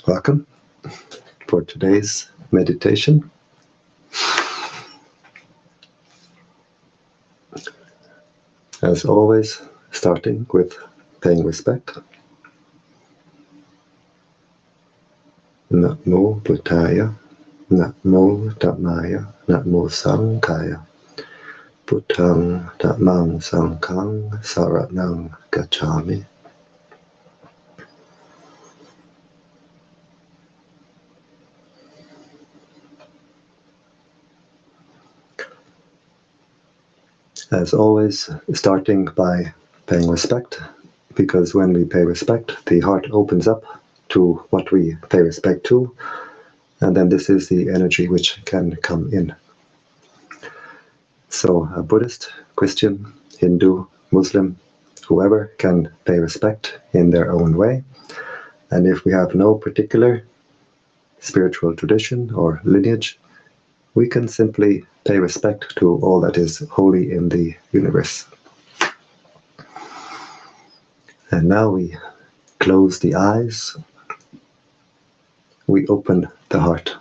Welcome for today's meditation. As always, starting with paying respect. Namo Buddhaya, Namo Dhammaya, Namo Sanghaya, Buddhang Dhammang Sanghang Saranang Gacchami. As always, starting by paying respect, because when we pay respect, the heart opens up to what we pay respect to, and then this is the energy which can come in. So a Buddhist, Christian, Hindu, Muslim, whoever can pay respect in their own way. And if we have no particular spiritual tradition or lineage, we can simply pay respect to all that is holy in the universe. And now we close the eyes, we open the heart.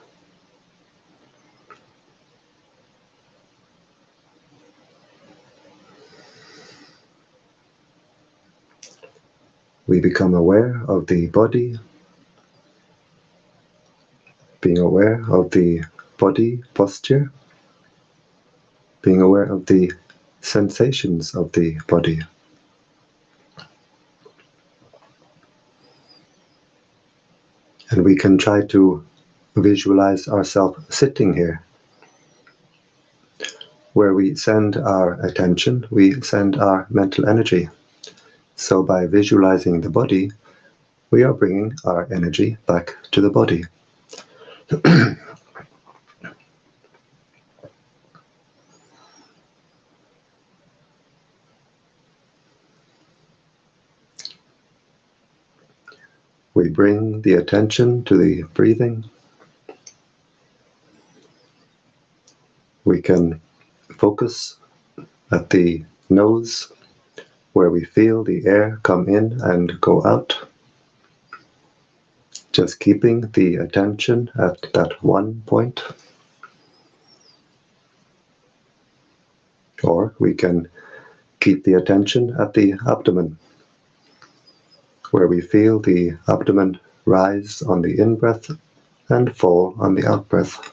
We become aware of the body, being aware of the body posture, being aware of the sensations of the body. And we can try to visualize ourselves sitting here, where we send our attention, we send our mental energy. So by visualizing the body, we are bringing our energy back to the body. We bring the attention to the breathing. We can focus at the nose, where we feel the air come in and go out. Just keeping the attention at that one point. Or we can keep the attention at the abdomen, where we feel the abdomen rise on the in-breath and fall on the out-breath.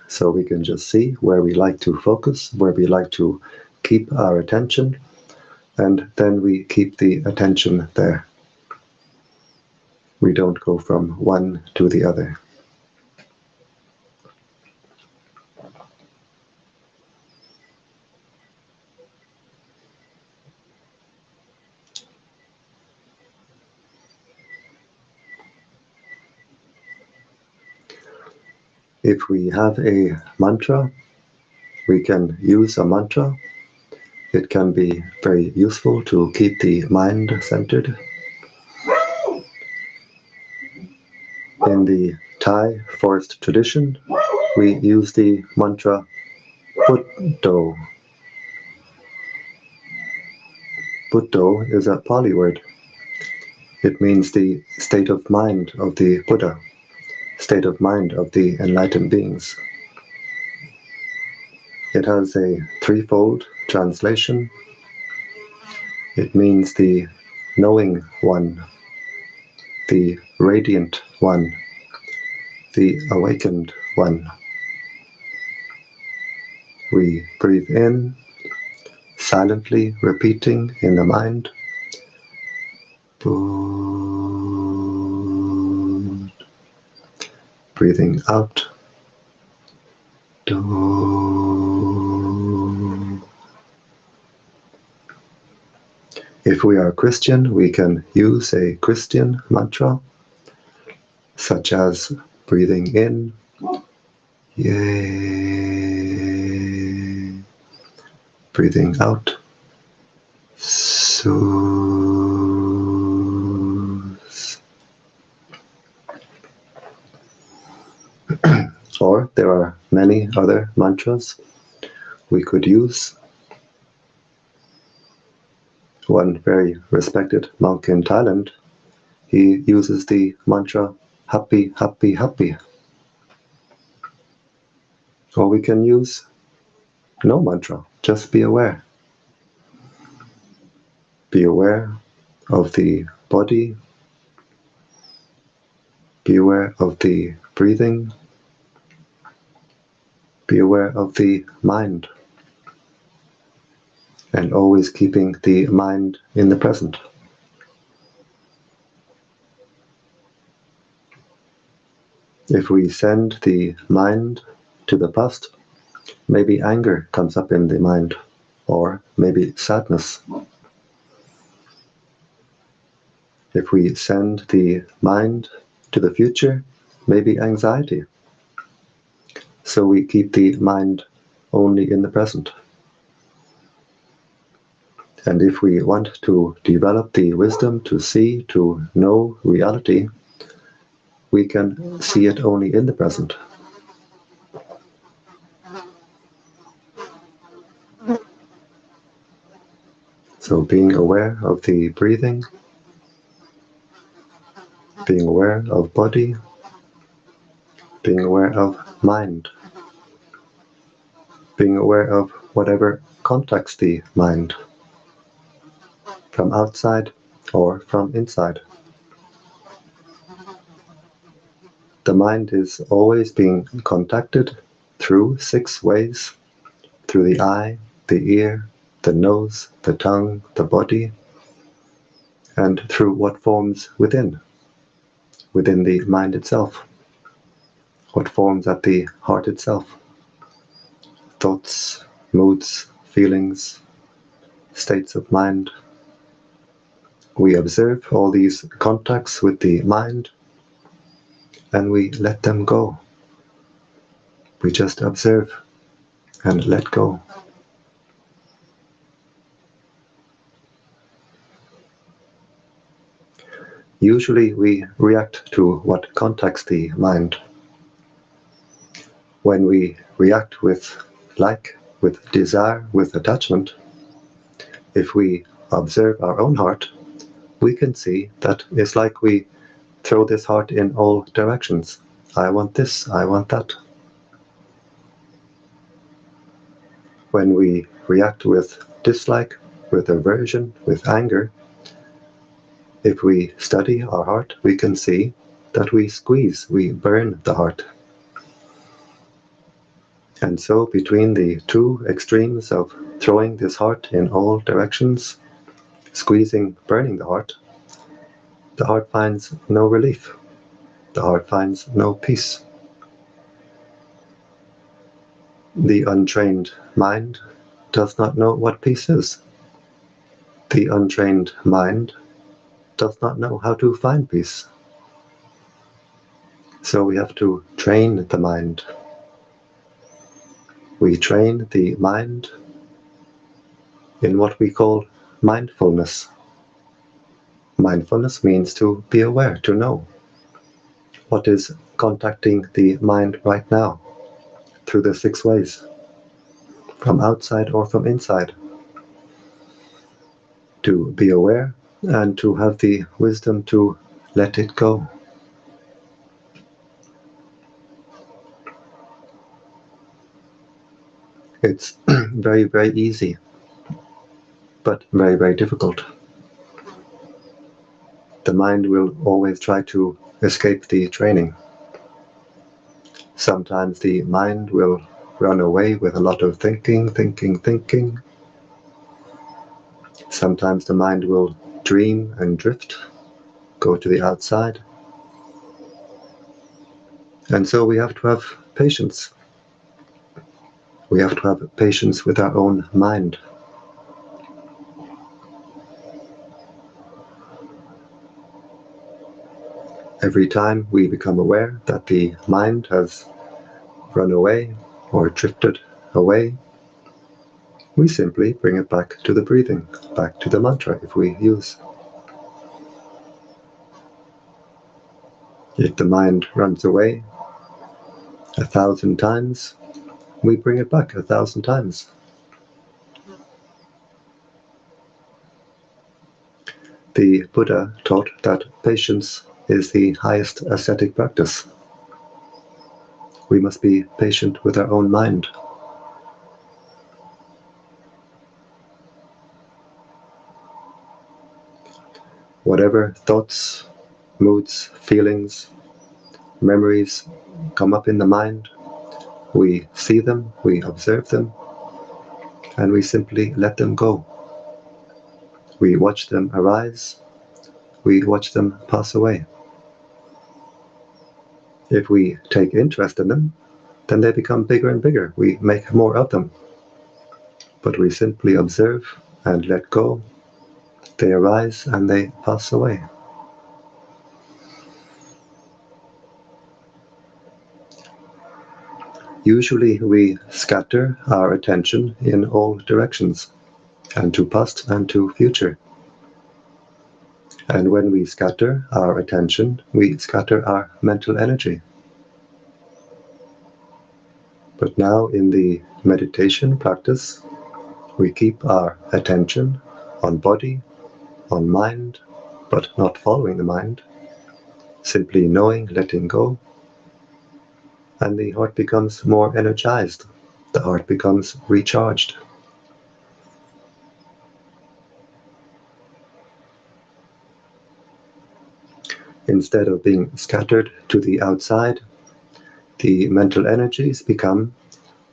So we can just see where we like to focus, where we like to keep our attention, and then we keep the attention there. We don't go from one to the other. If we have a mantra, we can use a mantra. It can be very useful to keep the mind centered. In the Thai forest tradition, we use the mantra Buddho. Buddho is a Pali word. It means the state of mind of the Buddha, state of mind of the enlightened beings. It has a threefold translation. It means the knowing one, the radiant one, the awakened one. We breathe in, silently repeating in the mind, Bud. Breathing out, Do. If we are Christian, we can use a Christian mantra, such as breathing in, Yay. Breathing out, Sus. Or there are many other mantras we could use. One very respected monk in Thailand, he uses the mantra, happy, happy, happy. Or we can use no mantra, just be aware. Be aware of the body, be aware of the breathing, be aware of the mind, and always keeping the mind in the present. If we send the mind to the past, maybe anger comes up in the mind, or maybe sadness. If we send the mind to the future, maybe anxiety. So we keep the mind only in the present. And if we want to develop the wisdom to see, to know reality, we can see it only in the present. So being aware of the breathing, being aware of body, being aware of mind, being aware of whatever contacts the mind, from outside or from inside. The mind is always being contacted through 6 ways, through the eye, the ear, the nose, the tongue, the body, and through what forms within the mind itself, what forms at the heart itself. Thoughts, moods, feelings, states of mind. We observe all these contacts with the mind and we let them go. We just observe and let go. Usually we react to what contacts the mind. When we react with like, with desire, with attachment, if we observe our own heart, we can see that it's like we throw this heart in all directions. I want this, I want that. When we react with dislike, with aversion, with anger, if we study our heart, we can see that we squeeze, we burn the heart. And so between the 2 extremes of throwing this heart in all directions, squeezing, burning the heart finds no relief. The heart finds no peace. The untrained mind does not know what peace is. The untrained mind does not know how to find peace. So we have to train the mind. We train the mind in what we call mindfulness. Mindfulness means to be aware, to know what is contacting the mind right now through the 6 ways, from outside or from inside. To be aware and to have the wisdom to let it go. It's very, very easy, but very, very difficult. The mind will always try to escape the training. Sometimes the mind will run away with a lot of thinking. Sometimes the mind will dream and drift, go to the outside. And so we have to have patience. We have to have patience with our own mind. Every time we become aware that the mind has run away or drifted away, we simply bring it back to the breathing, back to the mantra if we use. If the mind runs away 1,000 times, we bring it back 1,000 times. The Buddha taught that patience is the highest ascetic practice. We must be patient with our own mind. Whatever thoughts, moods, feelings, memories come up in the mind, we see them, we observe them, and we simply let them go. We watch them arise, we watch them pass away. If we take interest in them, then they become bigger and bigger. We make more of them. But we simply observe and let go. They arise and they pass away. Usually we scatter our attention in all directions, and to past and to future. And when we scatter our attention, we scatter our mental energy. But now in the meditation practice, we keep our attention on body, on mind, but not following the mind, simply knowing, letting go, and the heart becomes more energized. The heart becomes recharged. Instead of being scattered to the outside, the mental energies become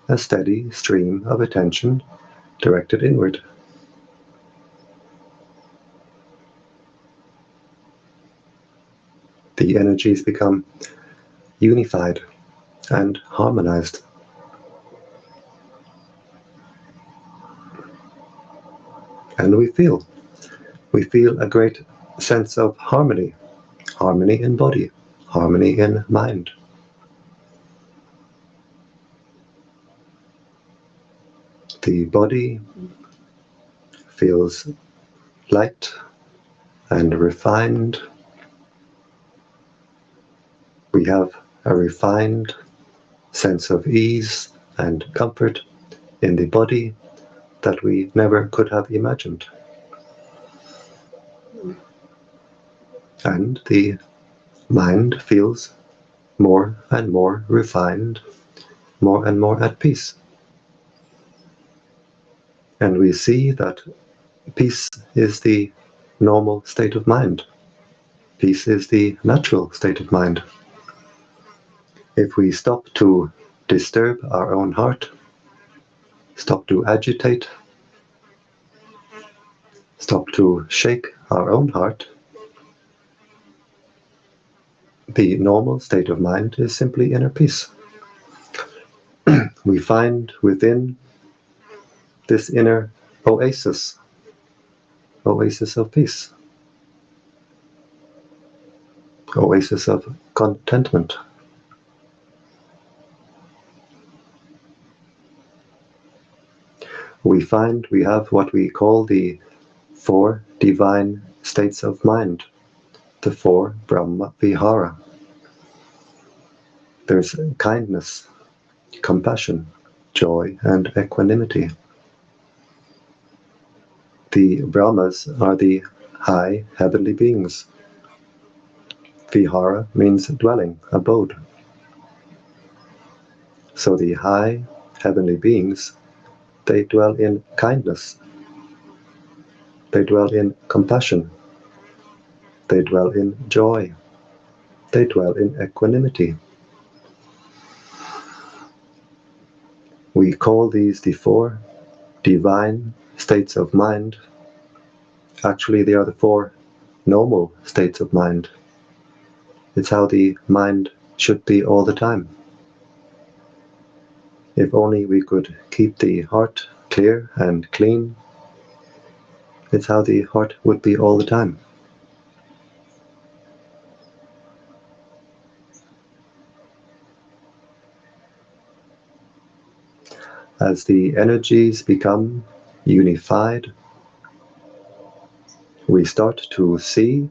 a steady stream of attention directed inward. The energies become unified and harmonized. And we feel a great sense of harmony. Harmony in body, harmony in mind. The body feels light and refined. We have a refined sense of ease and comfort in the body that we never could have imagined. And the mind feels more and more refined, more and more at peace. And we see that peace is the normal state of mind. Peace is the natural state of mind. If we stop to disturb our own heart, stop to agitate, stop to shake our own heart, the normal state of mind is simply inner peace. We find within this inner oasis of peace, oasis of contentment. We find we have what we call the 4 divine states of mind, the 4 Brahma Vihara. There's kindness, compassion, joy, and equanimity. The Brahmas are the high heavenly beings. Vihara means dwelling, abode. So the high heavenly beings, they dwell in kindness. They dwell in compassion. They dwell in joy. They dwell in equanimity. We call these the 4 divine states of mind. Actually, they are the 4 normal states of mind. It's how the mind should be all the time. If only we could keep the heart clear and clean, it's how the heart would be all the time. As the energies become unified, we start to see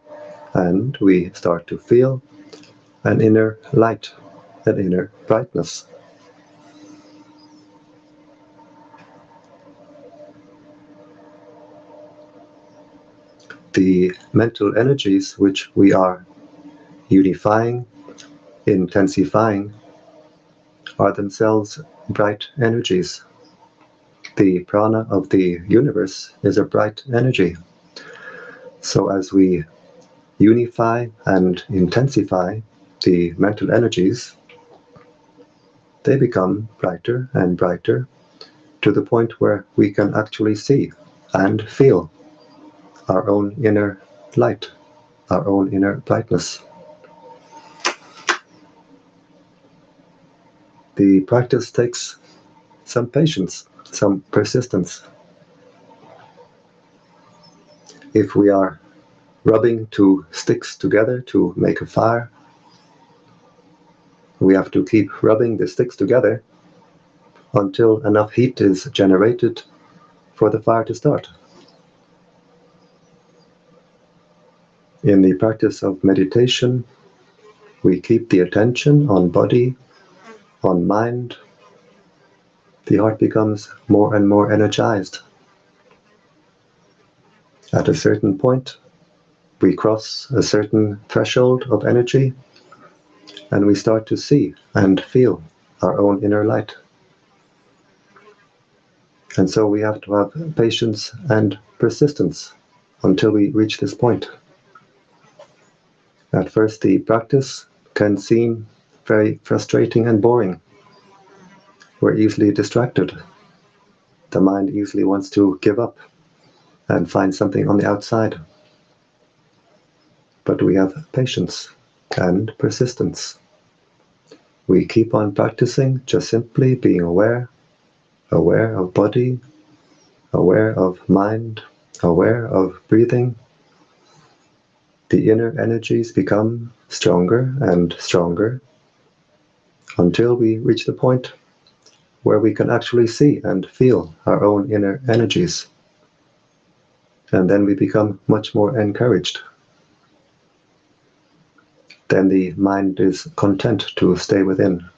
and we start to feel an inner light, an inner brightness. the mental energies which we are unifying, intensifying, are themselves bright energies. The prana of the universe is a bright energy. So as we unify and intensify the mental energies, they become brighter and brighter to the point where we can actually see and feel our own inner light, our own inner brightness. The practice takes some patience, some persistence. If we are rubbing two sticks together to make a fire, we have to keep rubbing the sticks together until enough heat is generated for the fire to start. In the practice of meditation, we keep the attention on body, on mind. The heart becomes more and more energized. At a certain point, we cross a certain threshold of energy, and we start to see and feel our own inner light. And so we have to have patience and persistence until we reach this point. At first, the practice can seem very frustrating and boring. We're easily distracted. The mind easily wants to give up and find something on the outside. But we have patience and persistence. We keep on practicing, just simply being aware of body, aware of mind, aware of breathing. The inner energies become stronger and stronger until we reach the point where we can actually see and feel our own inner energies. And then we become much more encouraged. Then the mind is content to stay within.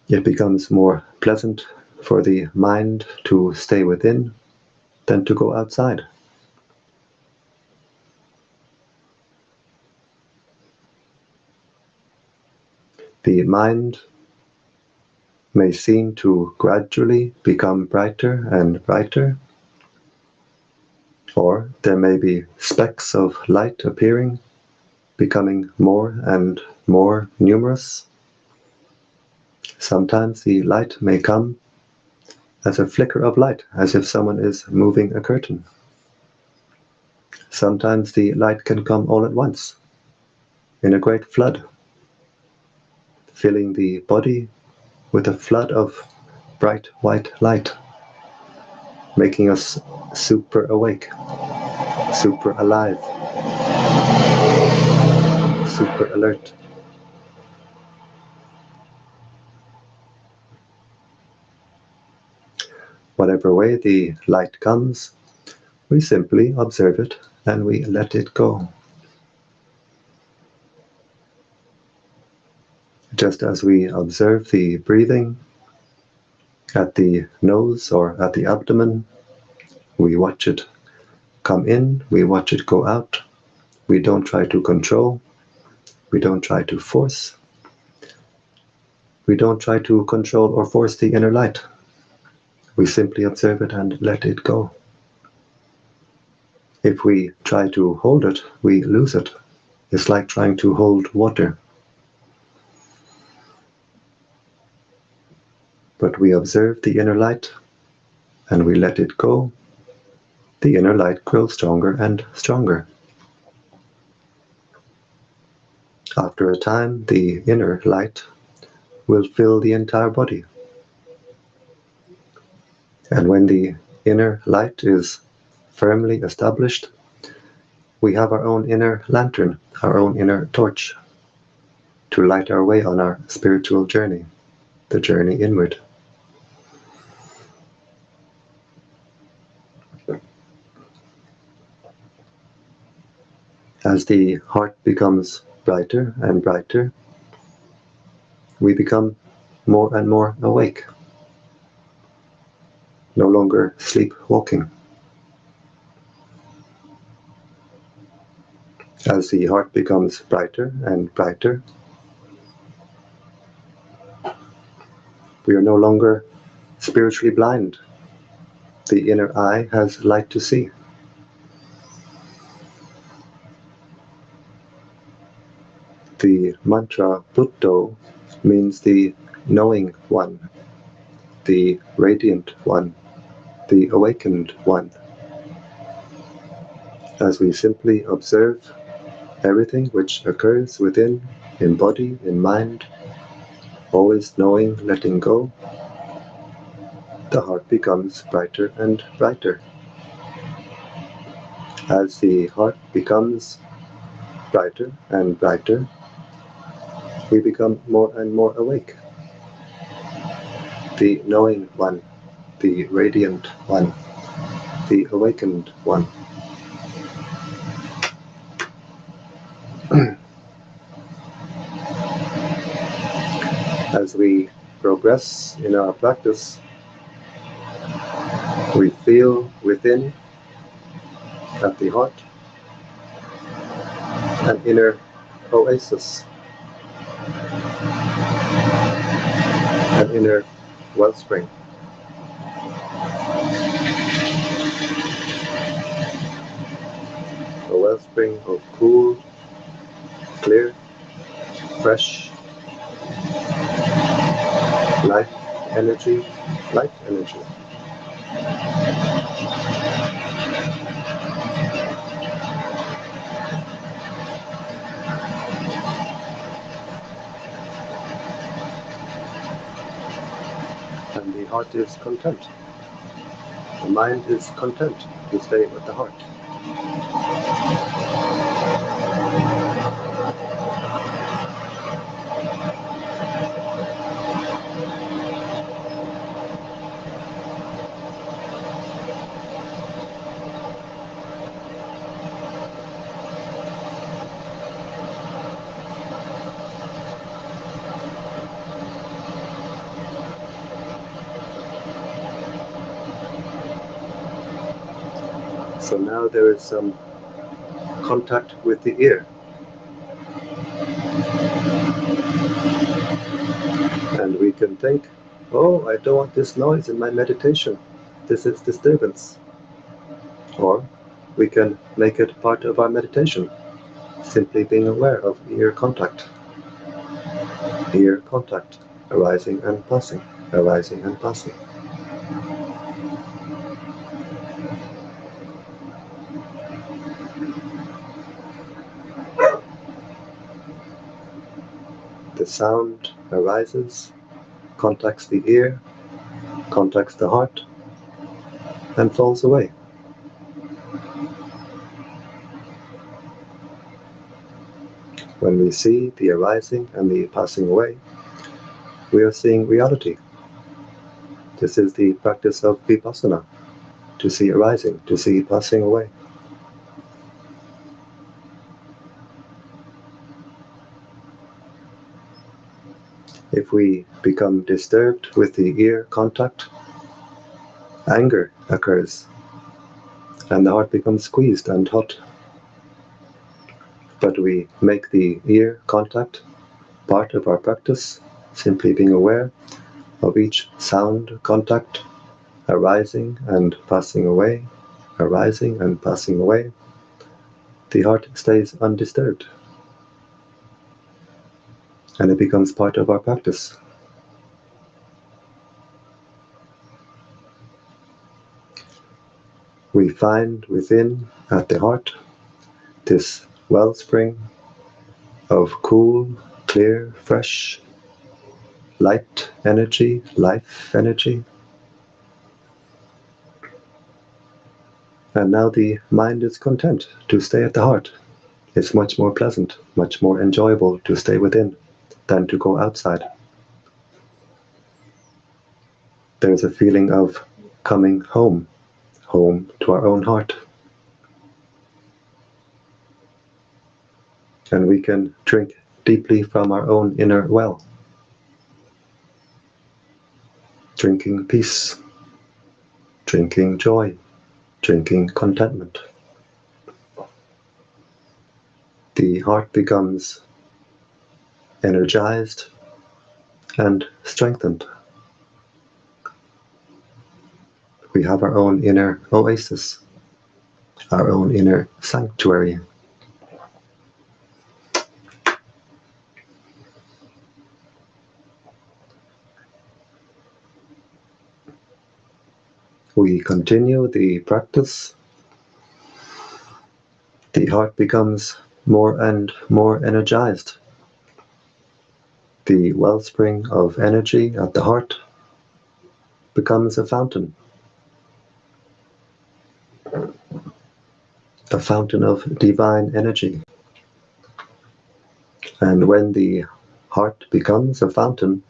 It becomes more pleasant for the mind to stay within than to go outside. The mind may seem to gradually become brighter and brighter, or there may be specks of light appearing, becoming more and more numerous. Sometimes the light may come as a flicker of light, as if someone is moving a curtain. Sometimes the light can come all at once, in a great flood, filling the body with a flood of bright white light, making us super awake, super alive, super alert. Whatever way the light comes, we simply observe it and we let it go. Just as we observe the breathing at the nose or at the abdomen, we watch it come in, we watch it go out. We don't try to control, we don't try to force, we don't try to control or force the inner light. We simply observe it and let it go. If we try to hold it, we lose it. It's like trying to hold water. But we observe the inner light and we let it go. The inner light grows stronger and stronger. After a time, the inner light will fill the entire body. And when the inner light is firmly established, we have our own inner lantern, our own inner torch, to light our way on our spiritual journey, the journey inward. As the heart becomes brighter and brighter, we become more and more awake, no longer sleepwalking. As the heart becomes brighter and brighter, we are no longer spiritually blind. The inner eye has light to see. The mantra Buddho means the knowing one, the radiant one, the awakened one. As we simply observe everything which occurs within, in body, in mind, always knowing, letting go, the heart becomes brighter and brighter. As the heart becomes brighter and brighter, we become more and more awake. The knowing one, the radiant one, the awakened one. As we progress in our practice, we feel within, at the heart, an inner oasis, an inner wellspring. A wellspring of cool, clear, fresh, life energy, light energy. And the heart is content. The mind is content to stay with the heart. So now there is some contact with the ear. And we can think, oh, I don't want this noise in my meditation. This is disturbance. Or we can make it part of our meditation, simply being aware of ear contact. Ear contact, arising and passing, arising and passing. The sound arises, contacts the ear, contacts the heart, and falls away. When we see the arising and the passing away, we are seeing reality. This is the practice of vipassana, to see arising, to see passing away. If we become disturbed with the ear contact, anger occurs, and the heart becomes squeezed and hot. But we make the ear contact part of our practice, simply being aware of each sound contact, arising and passing away, arising and passing away. The heart stays undisturbed, and it becomes part of our practice. We find within, at the heart, this wellspring of cool, clear, fresh, light energy, life energy. And now the mind is content to stay at the heart. It's much more pleasant, much more enjoyable to stay within than to go outside. There's a feeling of coming home, home to our own heart. And we can drink deeply from our own inner well, drinking peace, drinking joy, drinking contentment. the heart becomes energized and strengthened. We have our own inner oasis, our own inner sanctuary. We continue the practice. The heart becomes more and more energized. The wellspring of energy at the heart becomes a fountain of divine energy. And when the heart becomes a fountain,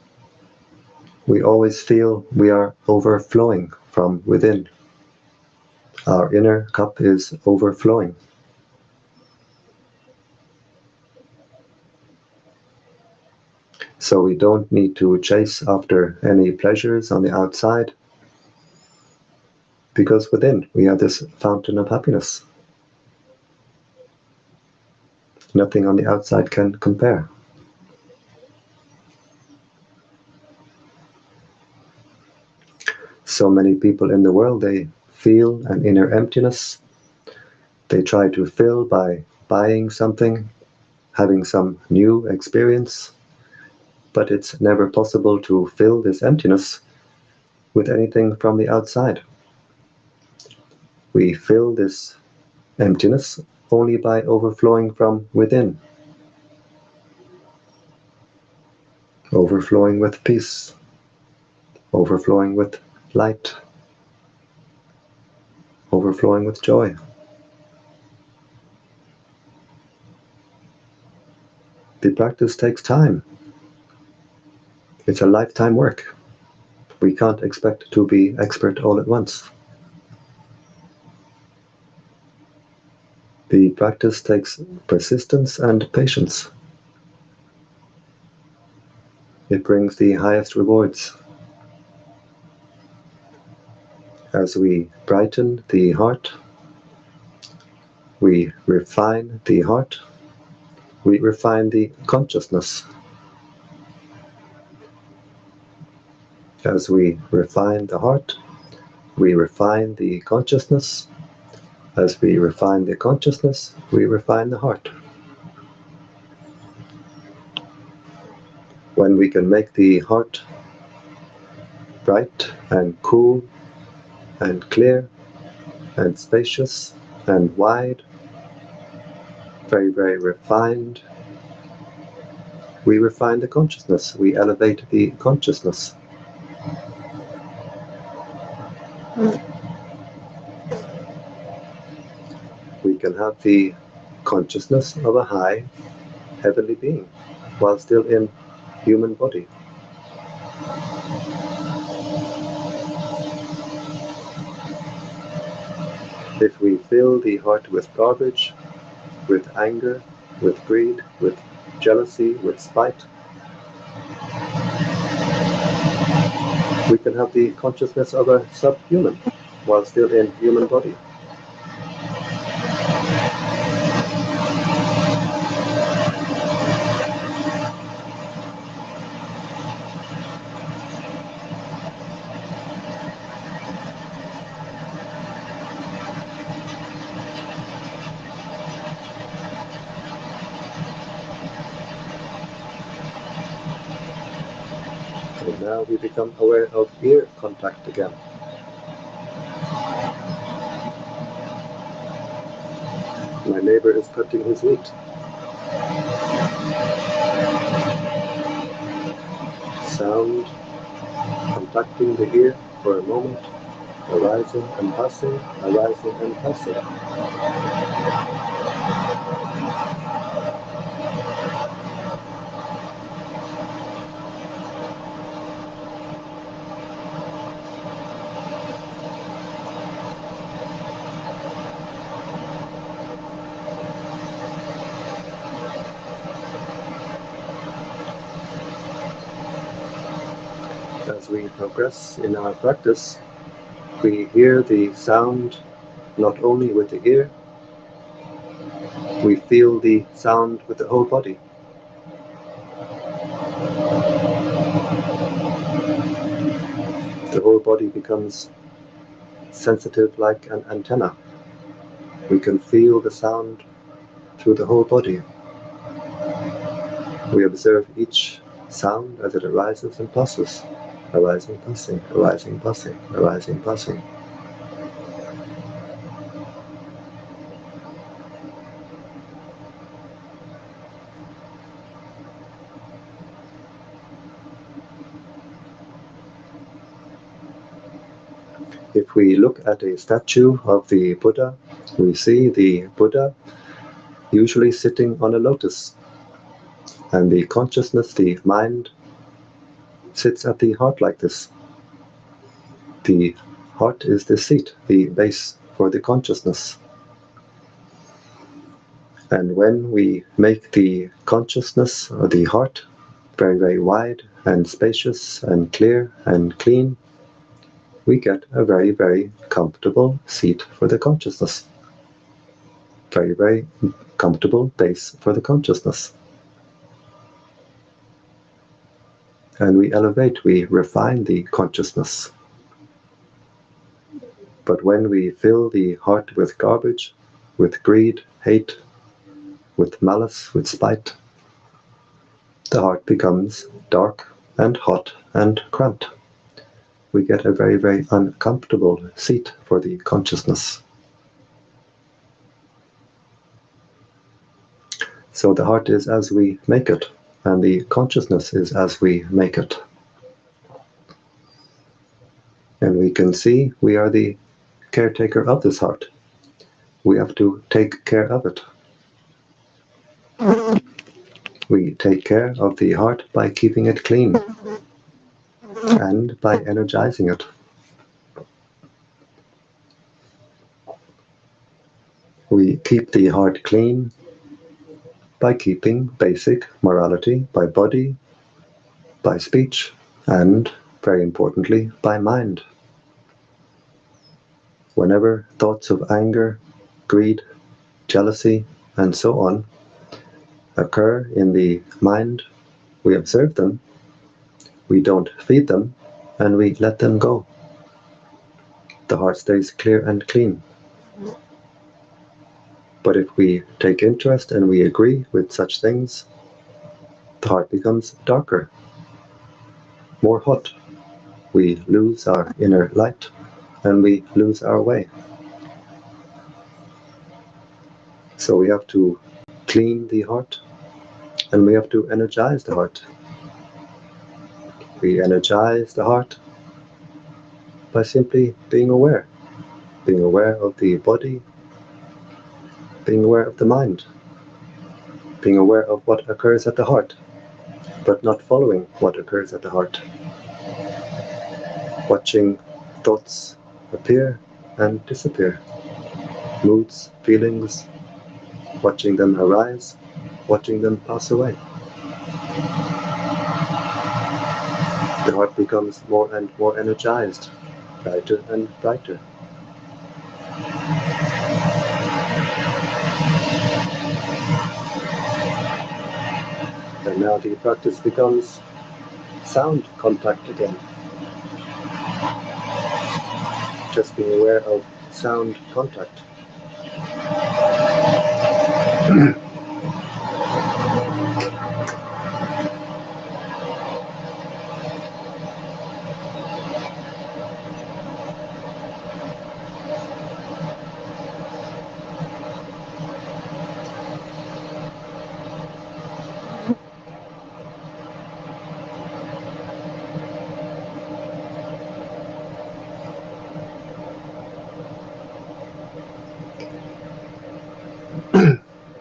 we always feel we are overflowing from within. Our inner cup is overflowing. So we don't need to chase after any pleasures on the outside, because within we have this fountain of happiness. Nothing on the outside can compare. So many people in the world, they feel an inner emptiness. They try to fill by buying something, having some new experience, but it's never possible to fill this emptiness with anything from the outside. We fill this emptiness only by overflowing from within. Overflowing with peace, overflowing with light, overflowing with joy. The practice takes time. It's a lifetime work. We can't expect to be expert all at once. The practice takes persistence and patience. It brings the highest rewards. As we brighten the heart, we refine the heart, we refine the consciousness. As we refine the heart, we refine the consciousness. As we refine the consciousness, we refine the heart. When we can make the heart bright and cool and clear and spacious and wide, very, very refined, we refine the consciousness, we elevate the consciousness. We can have the consciousness of a high, heavenly being while still in human body. If we fill the heart with garbage, with anger, with greed, with jealousy, with spite, we can have the consciousness of a subhuman while still in human body. And now we become aware of ear contact again. My neighbor is cutting his wheat. Sound contacting the ear for a moment, arising and passing, arising and passing. As we progress in our practice, we hear the sound not only with the ear, we feel the sound with the whole body. The whole body becomes sensitive like an antenna. We can feel the sound through the whole body. We observe each sound as it arises and passes. Arising, passing, arising, passing, arising, passing. If we look at a statue of the Buddha, we see the Buddha usually sitting on a lotus, and the consciousness, the mind, sits at the heart like this. The heart is the seat, the base for the consciousness. And when we make the consciousness or the heart very, very wide and spacious and clear and clean, we get a very, very comfortable seat for the consciousness. Very, very comfortable base for the consciousness. And we elevate, we refine the consciousness. But when we fill the heart with garbage, with greed, hate, with malice, with spite, the heart becomes dark and hot and cramped. We get a very, very uncomfortable seat for the consciousness. So the heart is as we make it, and the consciousness is as we make it. And we can see we are the caretaker of this heart. We have to take care of it. We take care of the heart by keeping it clean and by energizing it. We keep the heart clean by keeping basic morality, by body, by speech, and, very importantly, by mind. Whenever thoughts of anger, greed, jealousy, and so on occur in the mind, we observe them, we don't feed them, and we let them go. The heart stays clear and clean. But if we take interest and we agree with such things, the heart becomes darker, more hot. We lose our inner light and we lose our way. So we have to clean the heart and we have to energize the heart. We energize the heart by simply being aware of the body, being aware of the mind, being aware of what occurs at the heart, but not following what occurs at the heart. Watching thoughts appear and disappear, moods, feelings, watching them arise, watching them pass away. The heart becomes more and more energized, brighter and brighter. And now the practice becomes sound contact again. Just being aware of sound contact.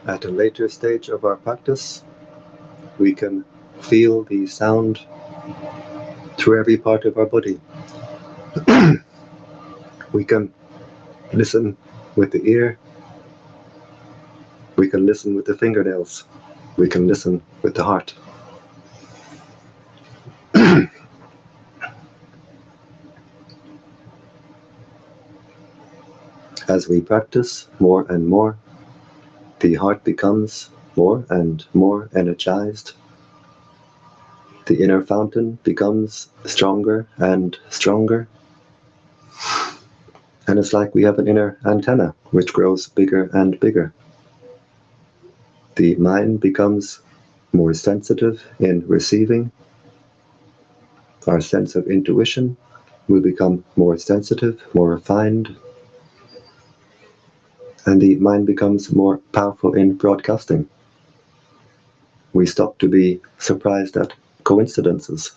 At a later stage of our practice, we can feel the sound through every part of our body. We can listen with the ear, we can listen with the fingernails, we can listen with the heart. As we practice more and more, the heart becomes more and more energized. The inner fountain becomes stronger and stronger. And it's like we have an inner antenna which grows bigger and bigger. The mind becomes more sensitive in receiving. Our sense of intuition will become more sensitive, more refined, and the mind becomes more powerful in broadcasting. We stop to be surprised at coincidences.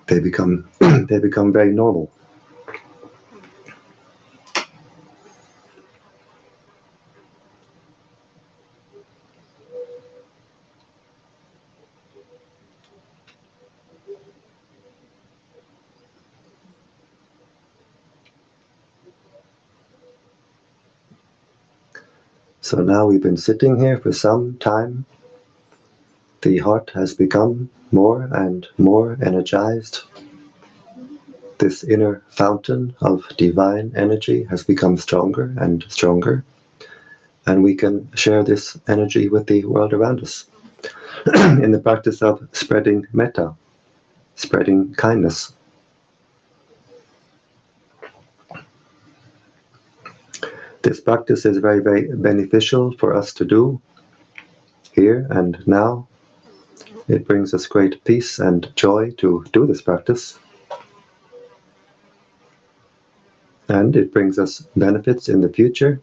They become very normal. So now we've been sitting here for some time. The heart has become more and more energized. This inner fountain of divine energy has become stronger and stronger, and we can share this energy with the world around us in the practice of spreading metta, spreading kindness. This practice is very, very beneficial for us to do here and now. It brings us great peace and joy to do this practice. And it brings us benefits in the future,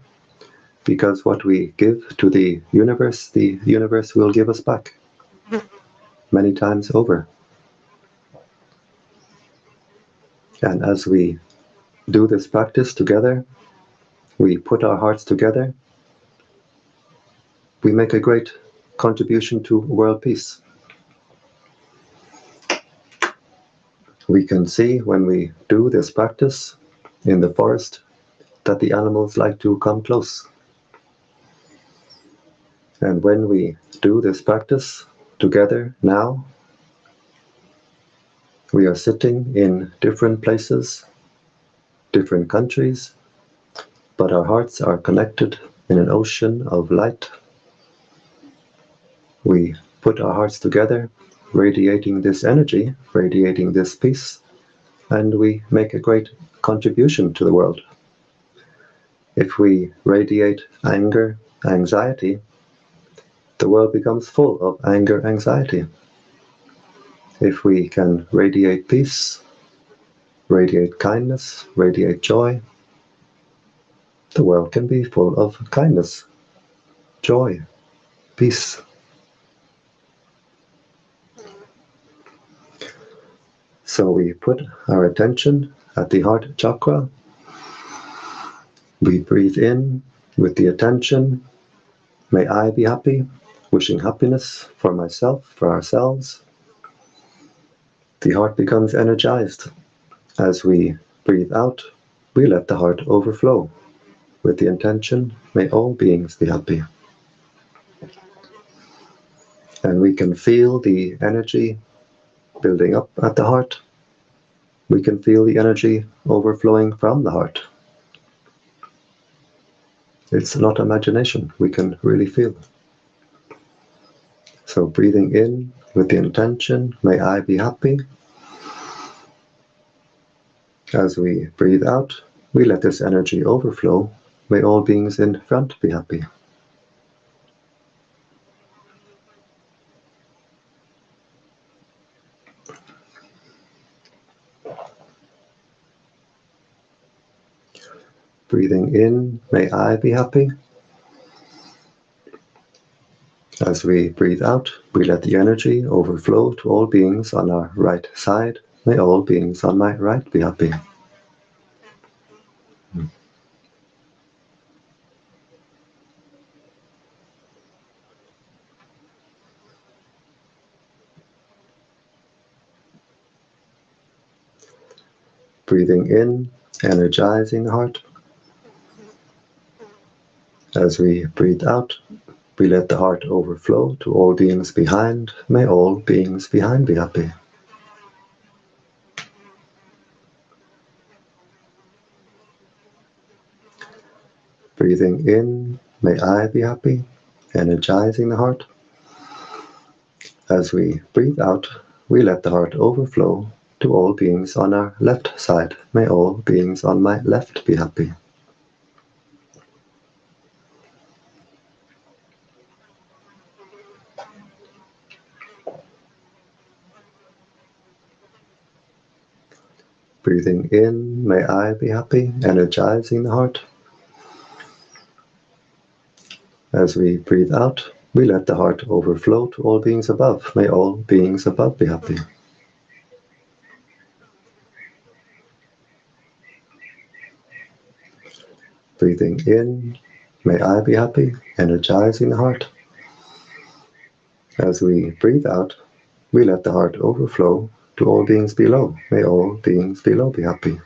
because what we give to the universe will give us back many times over. And as we do this practice together, we put our hearts together, we make a great contribution to world peace. We can see when we do this practice in the forest that the animals like to come close. And when we do this practice together now, we are sitting in different places, different countries, but our hearts are connected in an ocean of light. We put our hearts together, radiating this energy, radiating this peace, and we make a great contribution to the world. If we radiate anger, anxiety, the world becomes full of anger, anxiety. If we can radiate peace, radiate kindness, radiate joy, the world can be full of kindness, joy, peace. So we put our attention at the heart chakra. We breathe in with the attention, may I be happy, wishing happiness for myself, for ourselves. The heart becomes energized. As we breathe out, we let the heart overflow with the intention, may all beings be happy. And we can feel the energy building up at the heart. We can feel the energy overflowing from the heart. It's not imagination, we can really feel. So breathing in with the intention, may I be happy. As we breathe out, we let this energy overflow, may all beings in front be happy. Breathing in, may I be happy. As we breathe out, we let the energy overflow to all beings on our right side. May all beings on my right be happy. Breathing in, energizing the heart. As we breathe out, we let the heart overflow to all beings behind. May all beings behind be happy. Breathing in, may I be happy, energizing the heart. As we breathe out, we let the heart overflow to all beings on our left side. May all beings on my left be happy. Breathing in, may I be happy, energizing the heart. As we breathe out, we let the heart overflow to all beings above. May all beings above be happy. Breathing in, may I be happy, energizing the heart. As we breathe out, we let the heart overflow to all beings below. May all beings below be happy.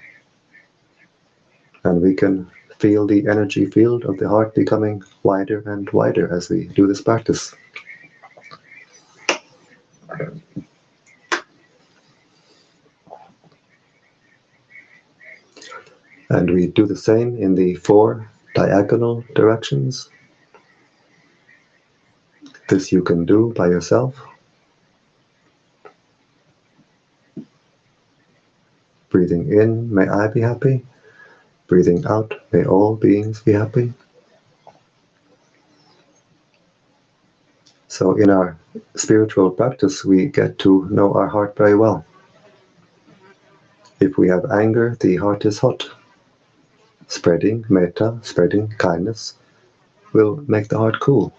And we can feel the energy field of the heart becoming wider and wider as we do this practice. And we do the same in the 4 diagonal directions. This you can do by yourself. Breathing in, may I be happy. Breathing out, may all beings be happy. So in our spiritual practice, we get to know our heart very well. If we have anger, the heart is hot. Spreading metta, spreading kindness, will make the heart cool.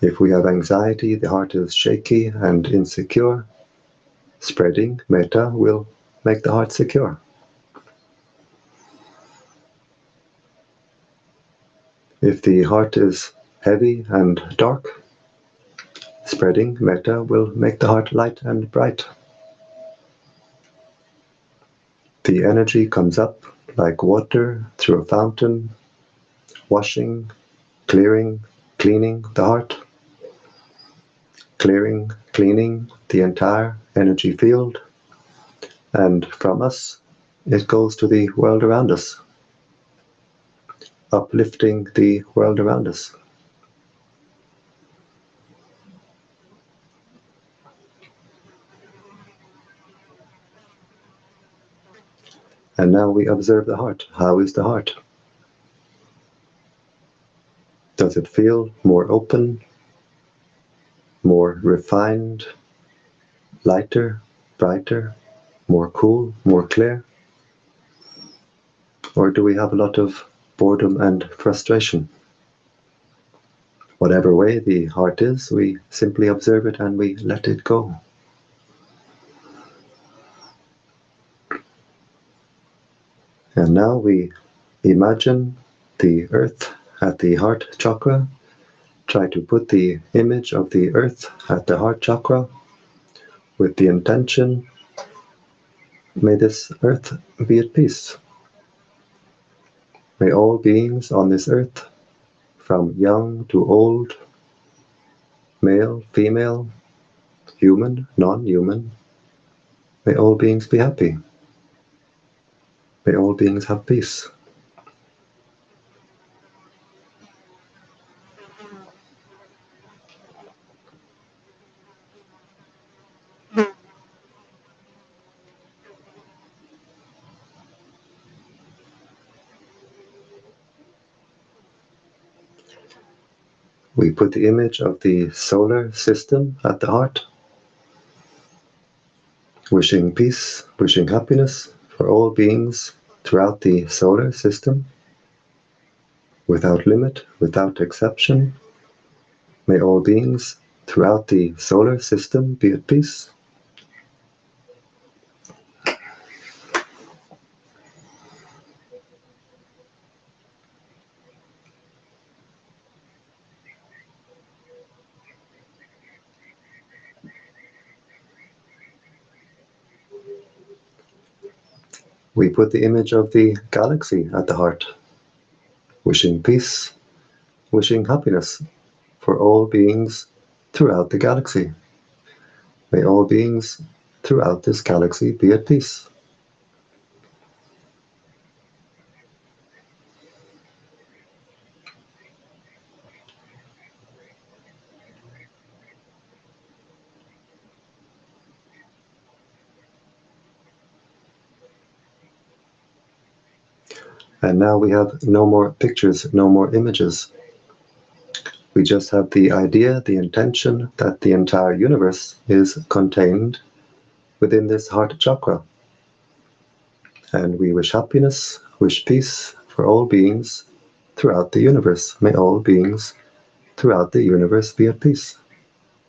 If we have anxiety, the heart is shaky and insecure. Spreading metta will make the heart secure. If the heart is heavy and dark, spreading metta will make the heart light and bright. The energy comes up like water through a fountain, washing, clearing, cleaning the heart, clearing, cleaning the entire energy field, and from us it goes to the world around us, uplifting the world around us. And now we observe the heart. How is the heart? Does it feel more open, more refined, lighter, brighter, more cool, more clear? Or do we have a lot of boredom and frustration? Whatever way the heart is, we simply observe it and we let it go. And now we imagine the earth at the heart chakra. Try to put the image of the earth at the heart chakra with the intention, may this earth be at peace. May all beings on this earth, from young to old, male, female, human, non-human, may all beings be happy. May all beings have peace. We put the image of the solar system at the heart, wishing peace, wishing happiness for all beings throughout the solar system, without limit, without exception. May all beings throughout the solar system be at peace. We put the image of the galaxy at the heart, wishing peace, wishing happiness for all beings throughout the galaxy. May all beings throughout this galaxy be at peace. And now we have no more pictures, no more images. We just have the idea, the intention that the entire universe is contained within this heart chakra. And we wish happiness, wish peace for all beings throughout the universe. May all beings throughout the universe be at peace.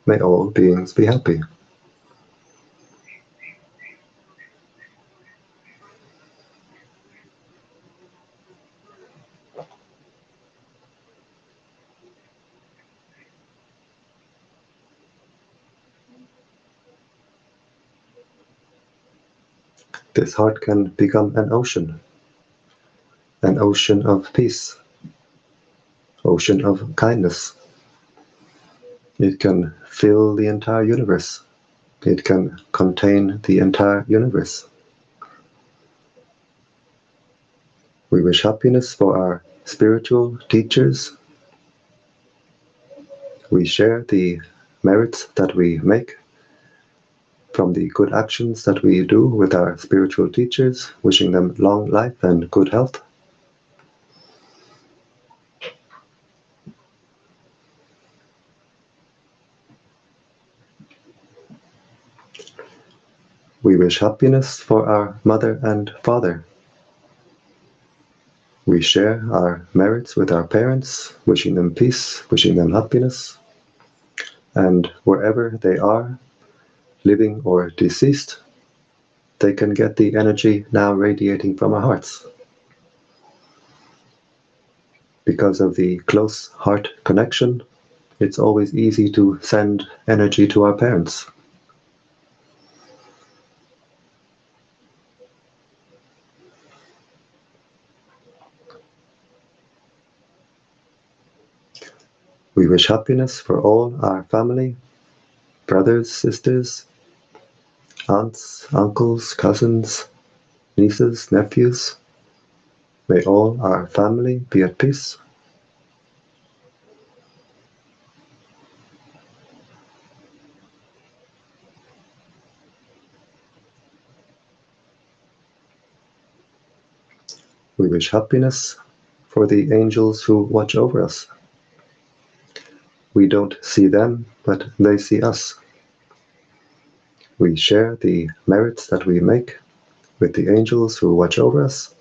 May all beings be happy. This heart can become an ocean of peace, ocean of kindness. It can fill the entire universe. It can contain the entire universe. We wish happiness for our spiritual teachers. We share the merits that we make from the good actions that we do with our spiritual teachers, wishing them long life and good health. We wish happiness for our mother and father. We share our merits with our parents, wishing them peace, wishing them happiness. And wherever they are, living or deceased, they can get the energy now radiating from our hearts. Because of the close heart connection, it's always easy to send energy to our parents. We wish happiness for all our family, brothers, sisters, aunts, uncles, cousins, nieces, nephews. May all our family be at peace. We wish happiness for the angels who watch over us. We don't see them, but they see us. We share the merits that we make with the angels who watch over us,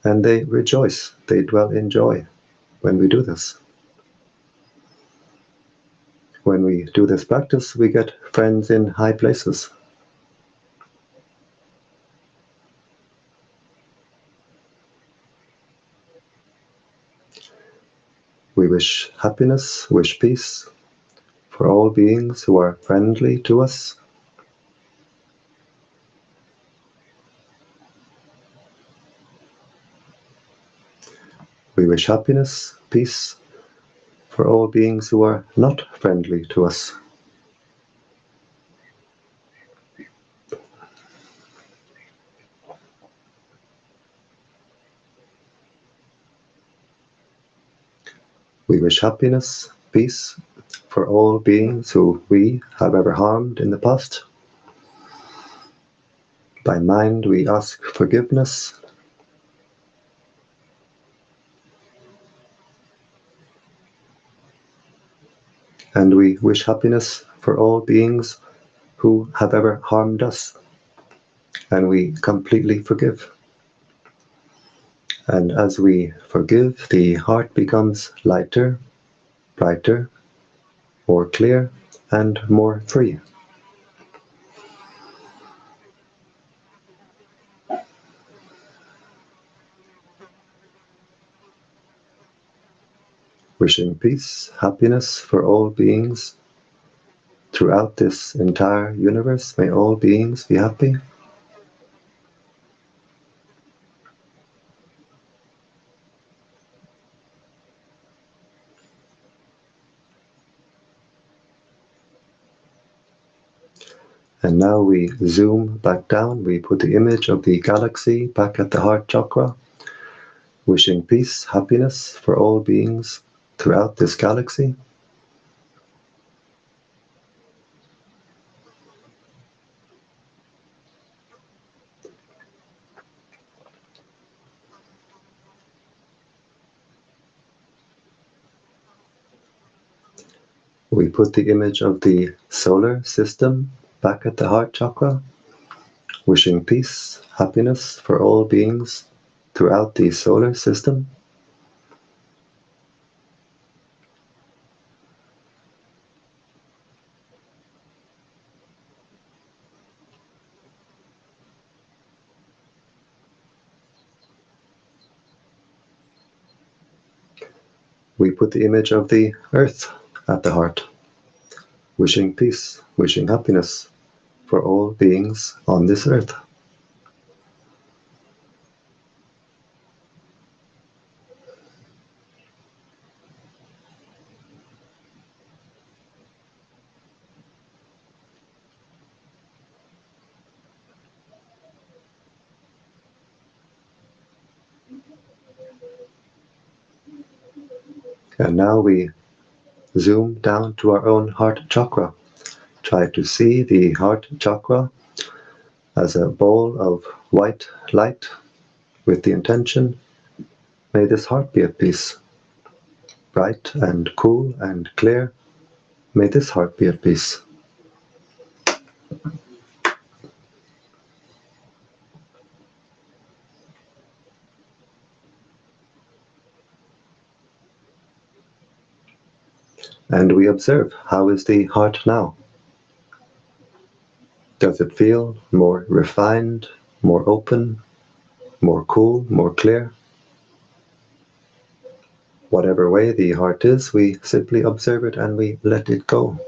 and they rejoice, they dwell in joy when we do this. When we do this practice, we get friends in high places. We wish happiness, wish peace for all beings who are friendly to us. We wish happiness, peace for all beings who are not friendly to us. We wish happiness, peace for all beings who we have ever harmed in the past. By mind, we ask forgiveness. And we wish happiness for all beings who have ever harmed us. And we completely forgive. And as we forgive, the heart becomes lighter, brighter, more clear, and more free. Wishing peace, happiness for all beings throughout this entire universe. May all beings be happy. And now we zoom back down. We put the image of the galaxy back at the heart chakra, wishing peace, happiness for all beings throughout this galaxy. We put the image of the solar system back at the heart chakra, wishing peace, happiness for all beings throughout the solar system. We put the image of the earth at the heart, wishing peace, wishing happiness for all beings on this earth. And now we zoom down to our own heart chakra. Try to see the heart chakra as a ball of white light with the intention, may this heart be at peace. Bright and cool and clear, may this heart be at peace. And we observe, how is the heart now? Does it feel more refined, more open, more cool, more clear? Whatever way the heart is, we simply observe it and we let it go.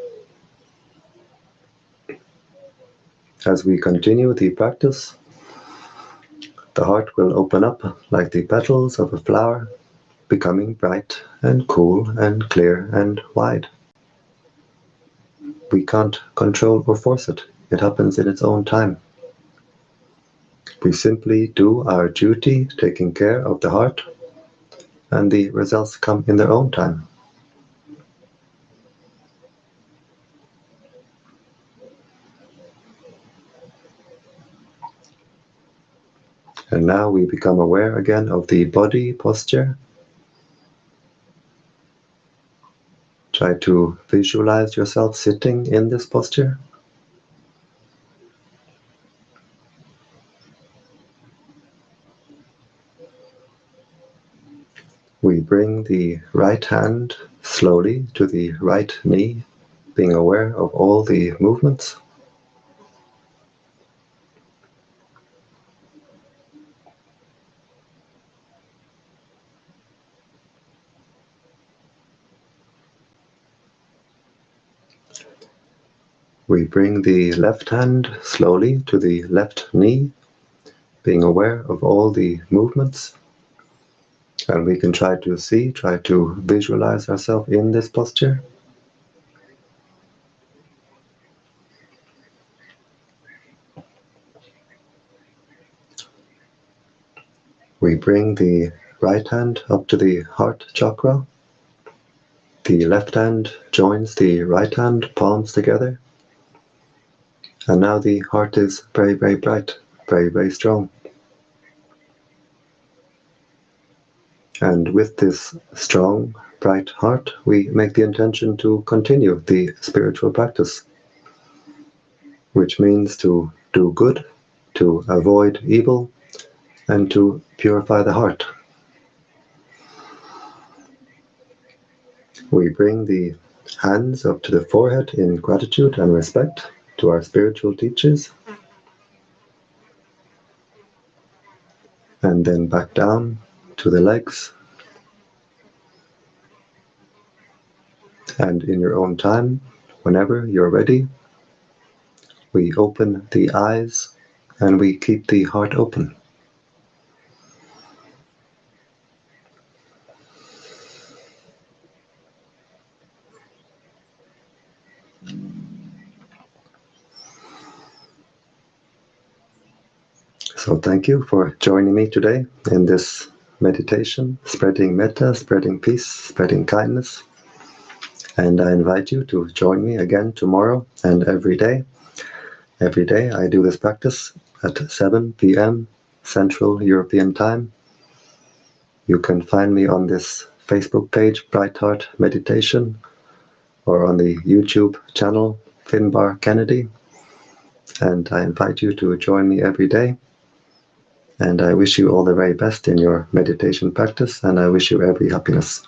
As we continue the practice, the heart will open up like the petals of a flower, becoming bright and cool and clear and wide. We can't control or force it. It happens in its own time. We simply do our duty, taking care of the heart, and the results come in their own time. And now we become aware again of the body posture. Try to visualize yourself sitting in this posture. We bring the right hand slowly to the right knee, being aware of all the movements. We bring the left hand slowly to the left knee, being aware of all the movements. And we can try to visualize ourselves in this posture. We bring the right hand up to the heart chakra. The left hand joins the right hand, palms together. And now the heart is very, very bright, very, very strong. And with this strong, bright heart, we make the intention to continue the spiritual practice, which means to do good, to avoid evil, and to purify the heart. We bring the hands up to the forehead in gratitude and respect to our spiritual teachers, and then back down to the legs. And in your own time, whenever you're ready, we open the eyes and we keep the heart open. So thank you for joining me today in this meditation, spreading metta, spreading peace, spreading kindness. And I invite you to join me again tomorrow and every day. Every day I do this practice at 7 p.m. Central European Time. You can find me on this Facebook page, Bright Heart Meditation, or on the YouTube channel Finbar Kennedy, and I invite you to join me every day. And I wish you all the very best in your meditation practice, and I wish you every happiness.